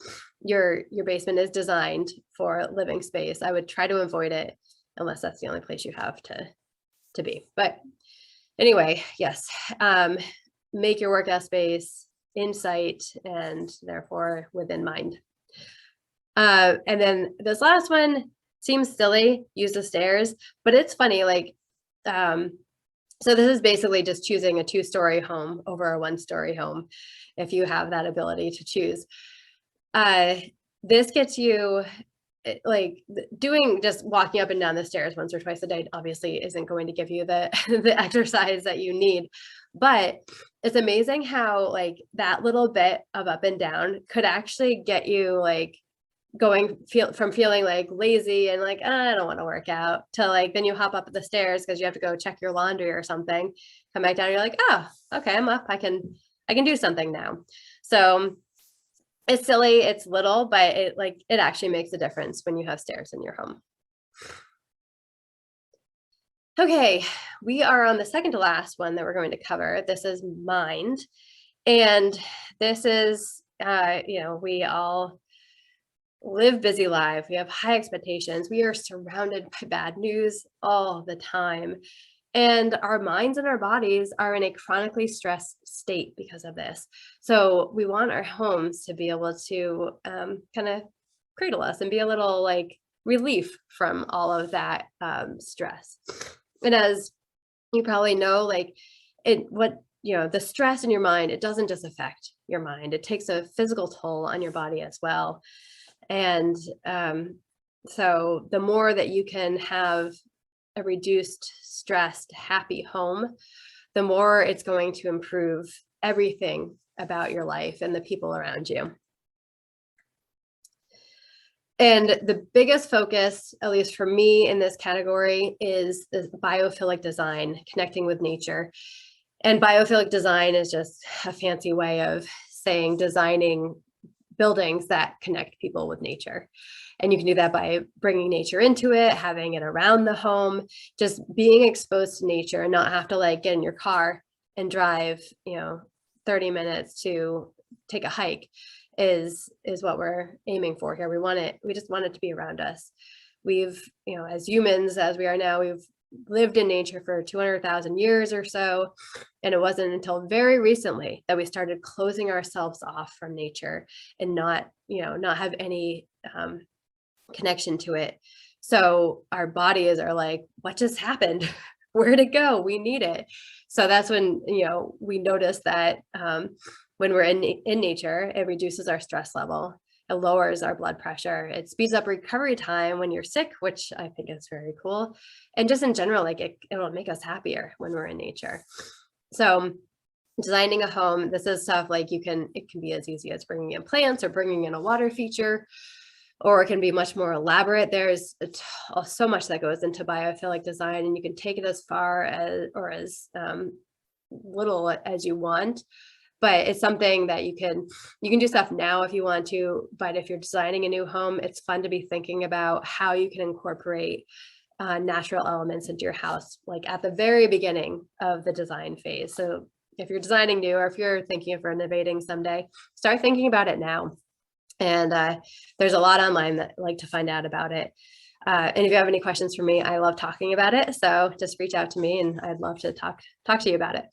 your basement is designed for living space, I would try to avoid it unless that's the only place you have to be. But anyway, yes, make your workout space in sight and therefore within mind. And then this last one seems silly, use the stairs, but it's funny, like, so this is basically just choosing a 2-story home over a 1-story home, if you have that ability to choose. This gets you, like, just walking up and down the stairs once or twice a day obviously isn't going to give you the the exercise that you need, but it's amazing how, like, that little bit of up and down could actually get you, like, from feeling like lazy and like, I don't want to work out, to like, then you hop up the stairs because you have to go check your laundry or something, come back down, you're like, oh, okay, I'm up, I can do something now. So it's silly, it's little, but it actually makes a difference when you have stairs in your home. Okay, we are on the second to last one that we're going to cover. This is mind. And this is, we all live busy lives. We have high expectations. We are surrounded by bad news all the time. And our minds and our bodies are in a chronically stressed state because of this. So we want our homes to be able to kind of cradle us and be a little like relief from all of that stress. And as you probably know, like the stress in your mind, it doesn't just affect your mind. It takes a physical toll on your body as well. And so the more that you can have a reduced, stressed, happy home, the more it's going to improve everything about your life and the people around you. And the biggest focus, at least for me in this category, is the biophilic design, connecting with nature. And biophilic design is just a fancy way of saying designing buildings that connect people with nature. And you can do that by bringing nature into it, having it around the home, just being exposed to nature and not have to like get in your car and drive, 30 minutes to take a hike is what we're aiming for here. We just want it to be around us. We've, as humans, as we are now, we've lived in nature for 200,000 years or so. And it wasn't until very recently that we started closing ourselves off from nature and not have any connection to it. So our bodies are like, what just happened? Where'd it go? We need it. So that's when, we notice that when we're in nature, it reduces our stress level. It lowers our blood pressure. It speeds up recovery time when you're sick, which I think is very cool. And just in general, like it'll make us happier when we're in nature. So designing a home, this is stuff like it can be as easy as bringing in plants or bringing in a water feature, or it can be much more elaborate. There's so much that goes into biophilic design, and you can take it as far as or as little as you want. But it's something that you can do stuff now if you want to, but if you're designing a new home, it's fun to be thinking about how you can incorporate natural elements into your house, like at the very beginning of the design phase. So if you're designing new, or if you're thinking of renovating someday, start thinking about it now. And there's a lot online that I like to find out about it. And if you have any questions for me, I love talking about it. So just reach out to me and I'd love to talk to you about it.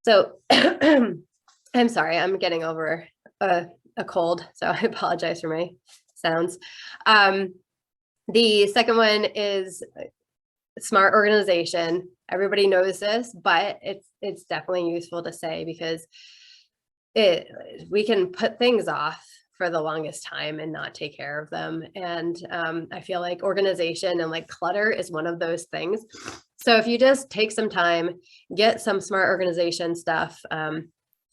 So I'm sorry, I'm getting over a cold, so I apologize for my sounds. The second one is smart organization. Everybody knows this, but it's definitely useful to say because we can put things off for the longest time and not take care of them. And I feel like organization and like clutter is one of those things. So if you just take some time, get some smart organization stuff,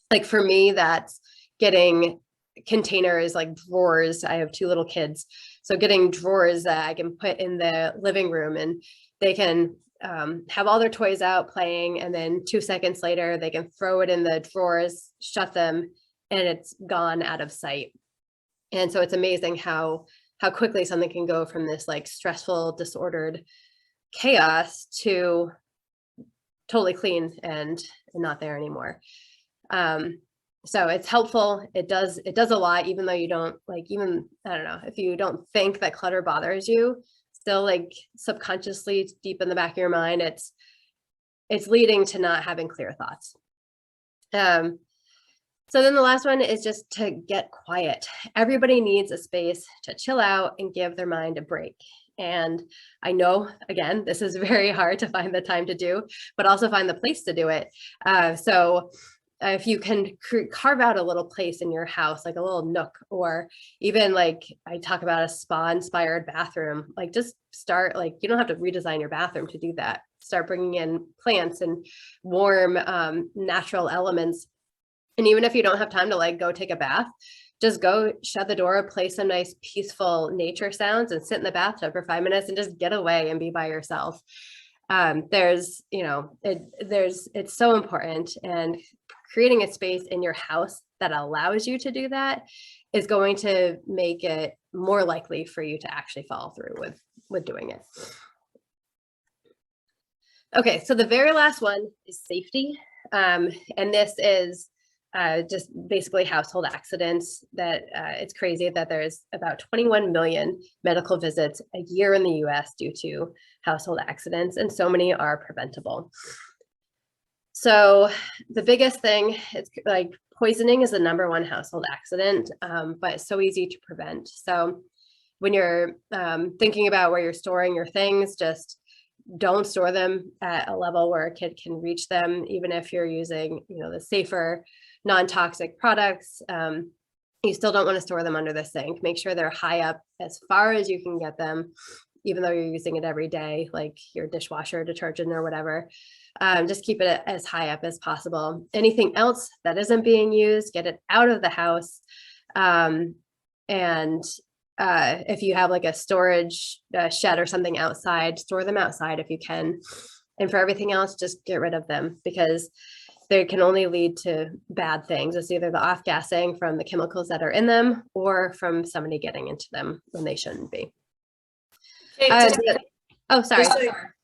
like for me, that's getting containers like drawers. I have 2 little kids. So getting drawers that I can put in the living room and they can have all their toys out playing. And then 2 seconds later, they can throw it in the drawers, shut them, and it's gone out of sight. And so it's amazing how quickly something can go from this like stressful, disordered chaos to totally clean and not there anymore. So it's helpful. It does a lot, even though you don't I don't know, if you don't think that clutter bothers you, still like subconsciously deep in the back of your mind, it's leading to not having clear thoughts. So then the last one is just to get quiet. Everybody needs a space to chill out and give their mind a break. And I know, again, this is very hard to find the time to do, but also find the place to do it. So if you can carve out a little place in your house, like a little nook, or even like I talk about a spa inspired bathroom, like just start, like you don't have to redesign your bathroom to do that. Start bringing in plants and warm natural elements. And even if you don't have time to like go take a bath, just go shut the door, play some nice peaceful nature sounds and sit in the bathtub for 5 minutes and just get away and be by yourself. It's so important, and creating a space in your house that allows you to do that is going to make it more likely for you to actually follow through with doing it. Okay, so the very last one is safety. And this is just basically household accidents that it's crazy that there's about 21 million medical visits a year in the US due to household accidents, and so many are preventable. So the biggest thing, it's like poisoning is the #1 household accident, but it's so easy to prevent. So when you're thinking about where you're storing your things, just don't store them at a level where a kid can reach them, even if you're using, the safer, non-toxic products. You still don't want to store them under the sink. Make sure they're high up as far as you can get them, even though you're using it every day, like your dishwasher detergent or whatever. Just keep it as high up as possible. Anything else that isn't being used, get it out of the house. If you have like a storage shed or something outside, store them outside if you can. And for everything else, just get rid of them, because they can only lead to bad things. It's either the off-gassing from the chemicals that are in them or from somebody getting into them when they shouldn't be. Oh, sorry.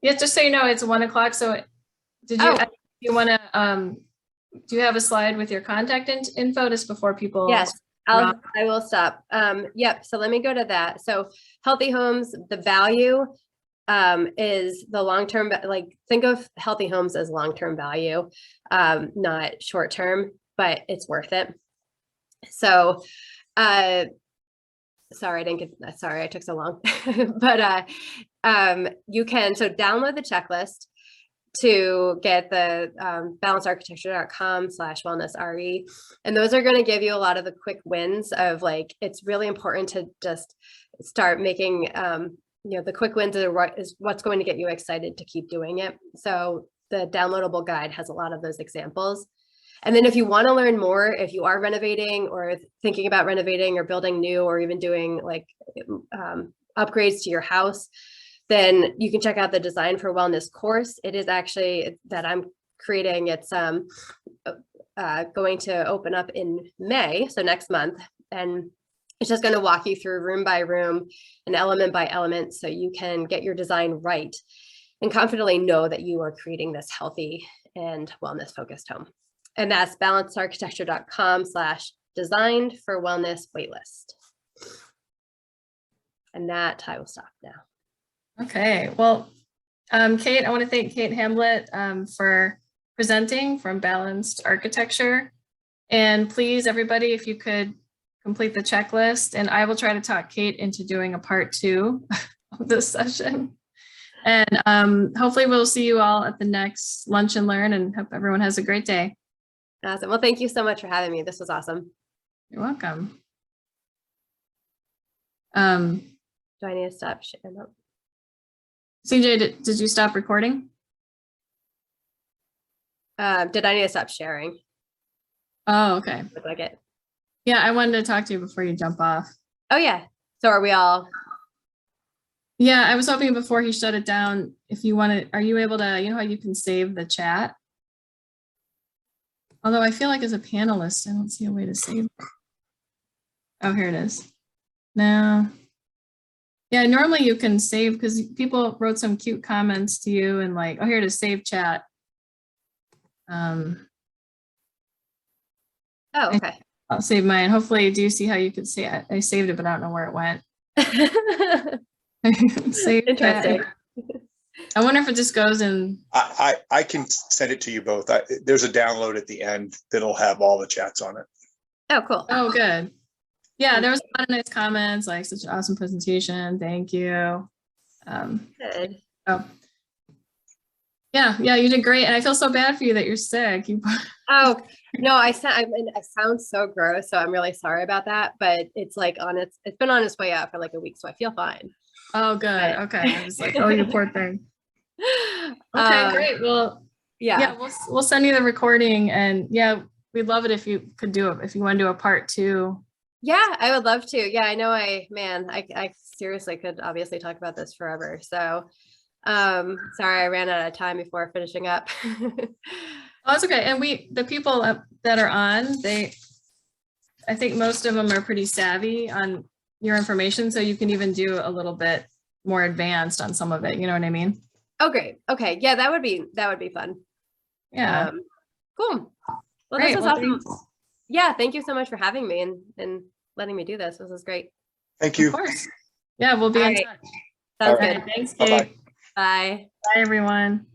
Just so you know, it's 1 o'clock. So did you, you want to, do you have a slide with your contact info just before people? Yes, I will stop. Yep. So let me go to that. So healthy homes, the value is the long-term, like think of healthy homes as long-term value, not short-term, but it's worth it. So, sorry, I took so long, but you can, so download the checklist to get the balancedarchitecture.com/wellnessre. And those are going to give you a lot of the quick wins of like, it's really important to just start making, the quick wins is what's going to get you excited to keep doing it. So the downloadable guide has a lot of those examples. And then if you want to learn more, if you are renovating or thinking about renovating or building new, or even doing like upgrades to your house, then you can check out the Design for Wellness course. It is actually that I'm creating. It's going to open up in May, so next month. And it's just going to walk you through room by room and element by element, so you can get your design right and confidently know that you are creating this healthy and wellness focused home. And that's balancedarchitecture.com/designed for wellness waitlist. And that I will stop now. Okay, well, Kate, I want to thank Kate Hamblett for presenting from Balanced Architecture. And please, everybody, if you could complete the checklist, and I will try to talk Kate into doing a part 2 of this session. And hopefully we'll see you all at the next Lunch and Learn, and hope everyone has a great day. Awesome. Well, thank you so much for having me. This was awesome. You're welcome. Do I need to stop sharing? No. CJ, did you stop recording? Did I need to stop sharing? Oh, okay. Look like it. Yeah, I wanted to talk to you before you jump off. Oh, yeah. So are we all? Yeah, I was hoping before he shut it down, if you want to, are you able to, you know how you can save the chat? Although I feel like as a panelist, I don't see a way to save it. Oh, here it is. No. Yeah, normally you can save, because people wrote some cute comments to you and like, oh, here it is, save chat. Oh, okay. I'll save mine. Hopefully, do you see how you could see it? I saved it, but I don't know where it went. Save Interesting. chat. I wonder if it just goes in. I can send it to you both. There's a download at the end that'll have all the chats on it. Oh, cool. Oh, good. Yeah, there was a lot of nice comments, like such an awesome presentation. Thank you. Good. Oh, yeah, you did great. And I feel so bad for you that you're sick. Oh, no, I sound so gross, so I'm really sorry about that. But it's like it's been on its way out for like a week, so I feel fine. Oh, good. Okay. I was like, oh, you poor thing. Okay, great. Well, yeah, we'll send you the recording, and yeah, we'd love it if you could do it, if you want to do a part 2. Yeah, I would love to. Yeah, I know I seriously could obviously talk about this forever. So sorry, I ran out of time before finishing up. Oh, that's okay. And the people that are on, I think most of them are pretty savvy on your information. So you can even do a little bit more advanced on some of it. You know what I mean? Oh, great. Okay. Yeah, that would be fun. Yeah. Cool. Well, Great. this was awesome. Yeah, thank you so much for having me and letting me do this. This is great. Thank Of you. course. Yeah, we'll be All in right. touch. Sounds All good. right. Thanks, Bye-bye. Kate. Bye. Bye, everyone.